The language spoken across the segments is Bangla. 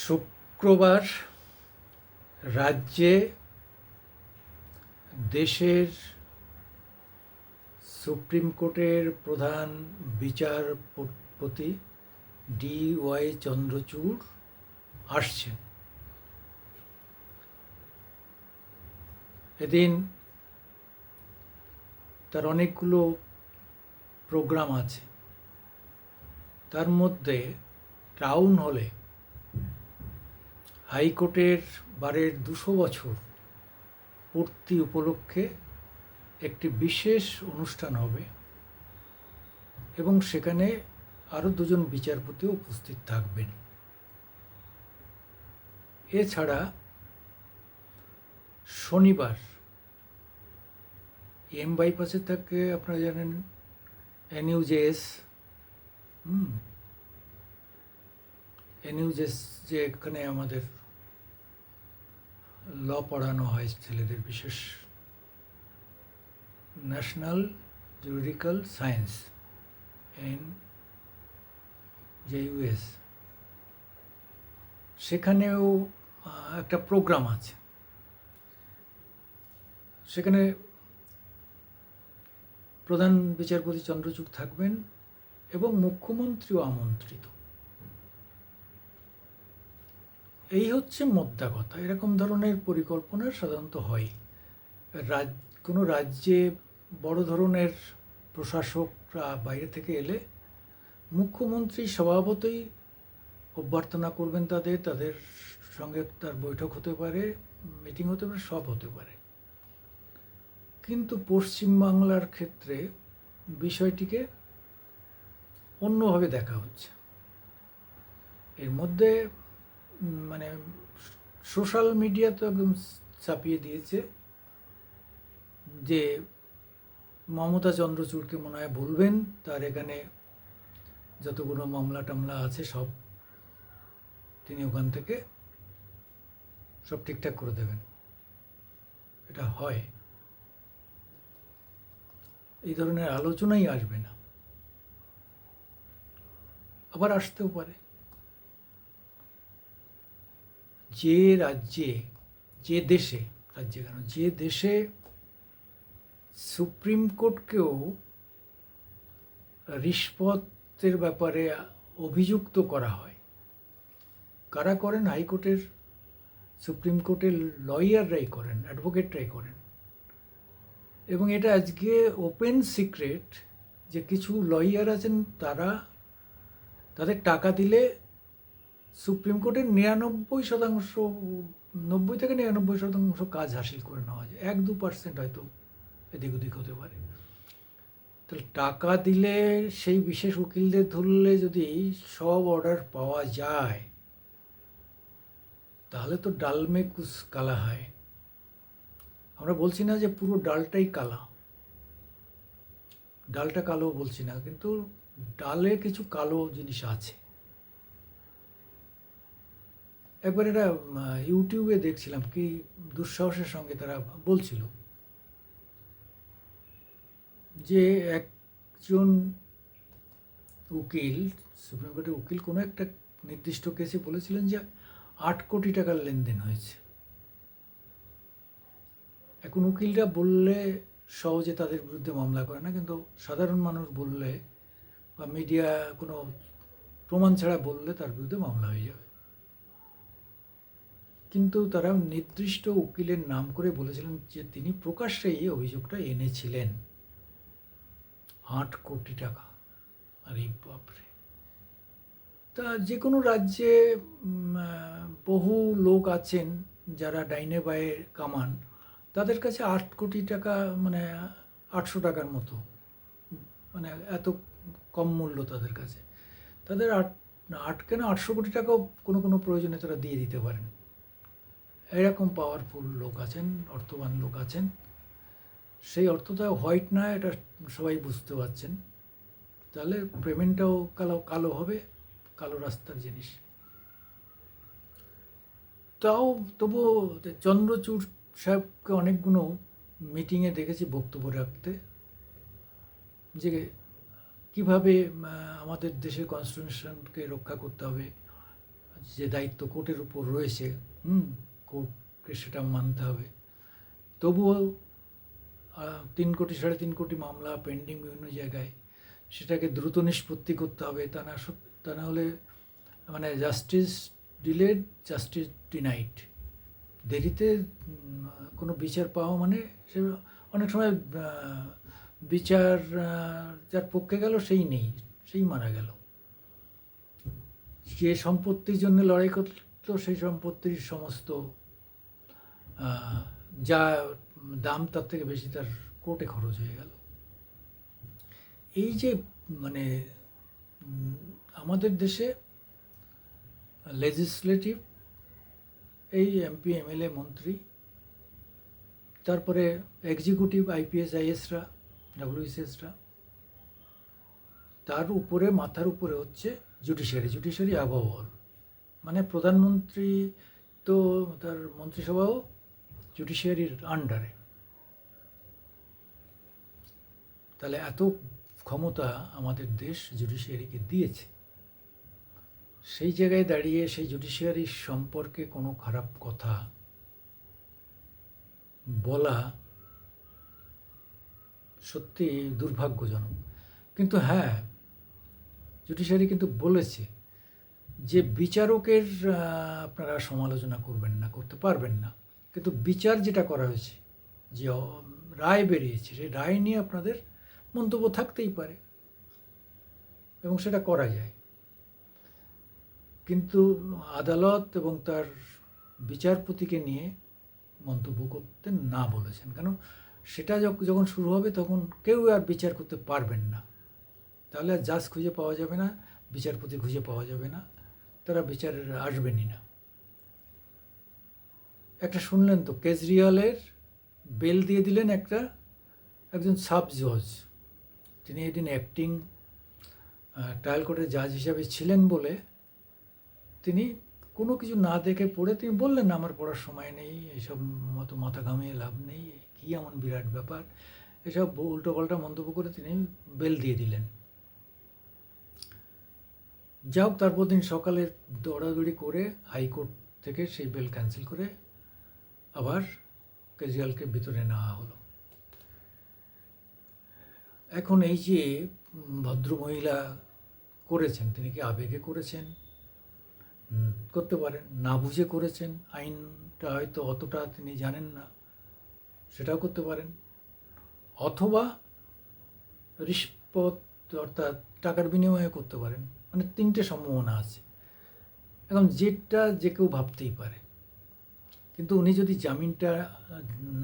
শুক্রবার রাজ্যে দেশের সুপ্রিম কোর্টের প্রধান বিচারপতি DY চন্দ্রচূড় আসছেন। এদিন তার অনেকগুলো প্রোগ্রাম আছে, তার মধ্যে টাউন হলে হাইকোর্টের বারের 200 বছর পূর্তি উপলক্ষে একটি বিশেষ অনুষ্ঠান হবে এবং সেখানে আরও 2জন বিচারপতি উপস্থিত থাকবেন। এছাড়া শনিবার বাইপাসে থাকে, আপনারা জানেন, NUJS যে এখানে আমাদের ল পড়ানো হয় ছেলেদের, বিশেষ ন্যাশনাল জুরিডিক্যাল সায়েন্স NJUS, সেখানেও একটা প্রোগ্রাম আছে। সেখানে প্রধান বিচারপতি চন্দ্রচূড় থাকবেন এবং মুখ্যমন্ত্রীও আমন্ত্রিত। এই হচ্ছে মোদ্দা কথা। এরকম ধরনের পরিকল্পনা সাধারণত হয়। কোনো রাজ্যে বড় ধরনের প্রশাসকরা বাইরে থেকে এলে মুখ্যমন্ত্রী স্বভাবতই অভ্যর্থনা করবেন তাদের সঙ্গে, তার বৈঠক হতে পারে, মিটিং হতে পারে, সব হতে পারে। কিন্তু পশ্চিমবাংলার ক্ষেত্রে বিষয়টিকে অন্যভাবে দেখা হচ্ছে। এর মধ্যে মানে সোশ্যাল মিডিয়া তো একদম ছাপিয়ে দিয়েছে যে মমতা চন্দ্রচূড়কে মনে হয় বলবেন তার এখানে যতগুলো মামলা টামলা আছে সব তিনি ওখান থেকে সব ঠিকঠাক করে দেবেন। এটা হয়, এই ধরনের আলোচনাই আসবে না, আবার আসতেও পারে। যে রাজ্যে, যে দেশে, রাজ্যে কেন, যে দেশে সুপ্রিম কোর্টকেও রিশপতের ব্যাপারে অভিযুক্ত করা হয়, কারা করেন? হাইকোর্টের, সুপ্রিম কোর্টের লয়াররাই করেন, অ্যাডভোকেটরাই করেন। এবং এটা আজকে ওপেন সিক্রেট যে কিছু লয়ার আছেন, তাদের টাকা দিলে সুপ্রিম কোর্টের 90 থেকে 99% কাজ হাসিল করে নেওয়া যায়। 1-2% হয়তো এদিক ওদিক হতে পারে। তাহলে টাকা দিলে সেই বিশেষ উকিলদের ধরলে যদি সব অর্ডার পাওয়া যায়, তাহলে তো ডাল মে কুছ কালা হয়। আমরা বলছি না যে পুরো ডালটাই কালা, ডালটা কালো বলছি না, কিন্তু ডালে কিছু কালো জিনিস আছে। একবার এটা ইউটিউবে দেখছিলাম, কি দুঃসাহসের সঙ্গে তারা বলছিল যে একজন উকিল, সুপ্রিম কোর্টের উকিল, কোনো একটা নির্দিষ্ট কেসে বলেছিলেন যে 8 কোটি টাকার লেনদেন হয়েছে। এখন উকিলরা বললে সহজে তাদের বিরুদ্ধে মামলা করে না, কিন্তু সাধারণ মানুষ বললে বা মিডিয়া কোনো প্রমাণ ছাড়া বললে তার বিরুদ্ধে মামলা হয়ে যাবে। কিন্তু তারা নির্দিষ্ট উকিলের নাম করে বলেছিলেন যে তিনি প্রকাশ্যে এই অভিযোগটা এনেছিলেন। 8 কোটি টাকা, আর এই বাপরে! তা যে কোনো রাজ্যে বহু লোক আছেন যারা ডাইনে বায়ে কামান, তাদের কাছে 8 কোটি টাকা মানে 800 টাকার মতো, মানে এত কম মূল্য তাদের কাছে। তাদের কেন 800 কোটি টাকাও কোনো প্রয়োজনে তারা দিয়ে দিতে পারেন। এরকম পাওয়ারফুল লোক আছেন, অর্থবান লোক আছেন। সেই অর্থটা হোয়াইট না, এটা সবাই বুঝতে পারছেন। তাহলে পেমেন্টটাও কালো হবে, কালো রাস্তার জিনিস। তবুও চন্দ্রচূড় সাহেবকে অনেকগুলো মিটিংয়ে দেখেছি বক্তব্য রাখতে, যে কীভাবে আমাদের দেশের কনস্টিটিউশনকে রক্ষা করতে হবে, যে দায়িত্ব কোর্টের উপর রয়েছে, কোর্টকে সেটা মানতে হবে। তবুও 3 কোটি 3.5 কোটি মামলা পেন্ডিং বিভিন্ন জায়গায়, সেটাকে দ্রুত নিষ্পত্তি করতে হবে। তা না হলে মানে জাস্টিস ডিলেড, জাস্টিস ডিনাইড। দেরিতে কোনো বিচার পাওয়া মানে সে অনেক সময় বিচার যার পক্ষে গেল সেই নেই, সেই মারা গেল। যে সম্পত্তির জন্য লড়াই করতো সেই সম্পত্তির সমস্ত যা দাম তার থেকে বেশি তার কোর্টে খরচ হয়ে গেল। এই যে মানে আমাদের দেশে লেজিসলেটিভ, এই এমপি এমএলএ মন্ত্রী, তারপরে এক্সিকিউটিভ আইপিএস আইএসরা, ডাব্লিউবিসিএসরা, তার উপরে মাথার উপরে হচ্ছে জুডিশিয়ারি অ্যাবভ অল। মানে প্রধানমন্ত্রী তো তার মন্ত্রিসভাও জুডিশিয়ারির আন্ডারে। তাহলে এত ক্ষমতা আমাদের দেশ জুডিশিয়ারিকে দিয়েছে, সেই জায়গায় দাঁড়িয়ে সেই জুডিশিয়ারির সম্পর্কে কোনো খারাপ কথা বলা সত্যি দুর্ভাগ্যজনক। কিন্তু হ্যাঁ, জুডিশিয়ারি কিন্তু বলেছে যে বিচারকের আপনারা সমালোচনা করবেন না, করতে পারবেন না, কিন্তু বিচার যেটা করা হয়েছে, যে রায় বেরিয়েছে, সেই রায় নিয়ে আপনাদের মন্তব্য থাকতেই পারে এবং সেটা করা যায়। কিন্তু আদালত এবং তার বিচারপতিকে নিয়ে মন্তব্য করতে না বলেছেন। কেন? সেটা যখন শুরু হবে তখন কেউ আর বিচার করতে পারবেন না। তাহলে আর জাজ খুঁজে পাওয়া যাবে না, বিচারপতি খুঁজে পাওয়া যাবে না, তারা বিচারে আসবেনই না। একটা শুনলেন তো, কেজরিওয়ালের বেল দিয়ে দিলেন একজন সাব জজ। তিনি এদিন অ্যাক্টিং ট্রায়াল কোর্টের জাজ হিসাবে ছিলেন বলে তিনি কোনো কিছু না দেখে পড়ে তিনি বললেন, আমার পড়ার সময় নেই, এসব মতো মাথা ঘামিয়ে লাভ নেই, কী এমন বিরাট ব্যাপার, এসব উল্টোপাল্টা মন্তব্য করে তিনি বেল দিয়ে দিলেন। যা হোক, তারপর দিন সকালে দৌড়াদৌড়ি করে হাইকোর্ট থেকে সেই বেল ক্যান্সেল করে আবার কেজরিওয়ালকে ভিতরে নেওয়া হলো। এখন এই যে ভদ্রমহিলা করেছেন, তিনি কি আবেগে করেছেন? করতে পারেন, না বুঝে করেছেন, আইনটা হয়তো অতটা তিনি জানেন না, সেটাও করতে পারেন, অথবা রিশপত অর্থাৎ টাকার বিনিময়ে করতে পারেন। মানে 3টে সম্ভাবনা আছে। এখন যেটা যে কেউ ভাবতেই পারে। কিন্তু উনি যদি জামিনটা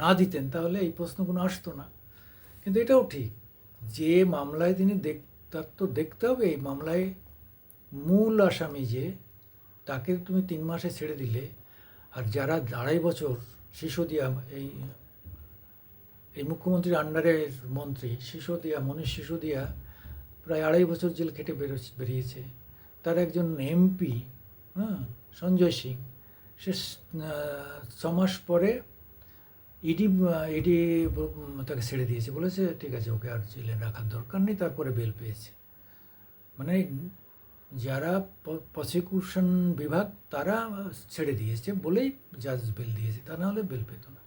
না দিতেন তাহলে এই প্রশ্নগুলো আসতো না। কিন্তু এটাও ঠিক, যে মামলায় তিনি তার তো দেখতে হবে এই মামলায় মূল আসামি যে, তাকে তুমি 3 মাসে ছেড়ে দিলে, আর যারা 2.5 বছর সিসোদিয়া, এই মুখ্যমন্ত্রীর আন্ডারের মন্ত্রী মনীষ সিসোদিয়া প্রায় 2.5 বছর জেল খেটে বেরিয়েছে। তার একজন এমপি, সঞ্জয় সিং, সে 6 মাস পরে ইডি তাকে ছেড়ে দিয়েছে, বলেছে ঠিক আছে, ওকে আর জেলে রাখার দরকার নেই, তারপরে বেল পেয়েছে। মানে যারা প্রসিকিউশন বিভাগ তারা ছেড়ে দিয়েছে বলেই জাজ বেল দিয়েছে, তা না হলে বেল পেত না।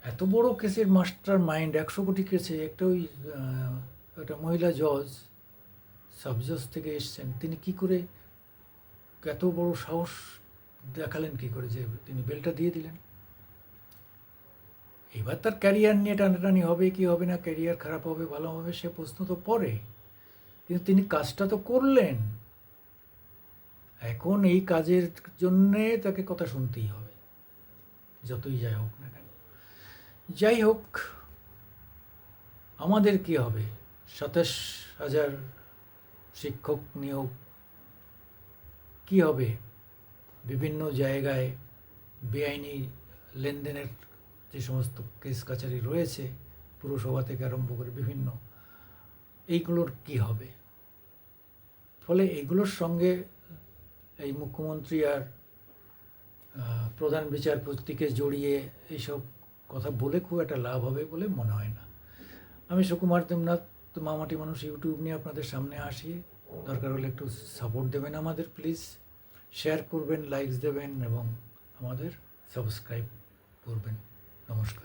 এত বড় কেসের মাস্টার মাইন্ড, 100 কোটি কেসে একটা একটা মহিলা জজ, সাব জজ থেকে এসছেন, তিনি কি করে এত বড় সাহস দেখালেন, কি করে যে তিনি বেলটা দিয়ে দিলেন? এবার তার ক্যারিয়ার নিয়ে টানাটানি হবে কি হবে না, ক্যারিয়ার খারাপ হবে ভালো হবে সে প্রশ্ন তো পরে, কিন্তু তিনি কাজটা তো করলেন। এখন এই কাজের জন্যে তাকে কথা শুনতেই হবে, যতই যাই হোক না কেন। যাই হোক, আমাদের কি হবে? 27,000 শিক্ষক নিয়োগ কি হবে? বিভিন্ন জায়গায় বেআইনি লেনদেনের যে সমস্ত কেস কাছারি রয়েছে, পুরসভা থেকে আরম্ভ করে বিভিন্ন, এইগুলোর কি হবে? ফলে এইগুলোর সঙ্গে এই মুখ্যমন্ত্রী আর প্রধান বিচারপতিকে জড়িয়ে এইসব কথা বলে খুব একটা লাভ হবে বলে মনে হয় না। আমি সুকুমার দেবনাথ, মামাটি মানুষ ইউটিউব নিয়ে আপনাদের সামনে আসি। দরকার হলে একটু সাপোর্ট দেবেন আমাদের প্লিজ, শেয়ার করবেন, লাইকস দেবেন এবং আমাদের সাবস্ক্রাইব করবেন। নমস্কার।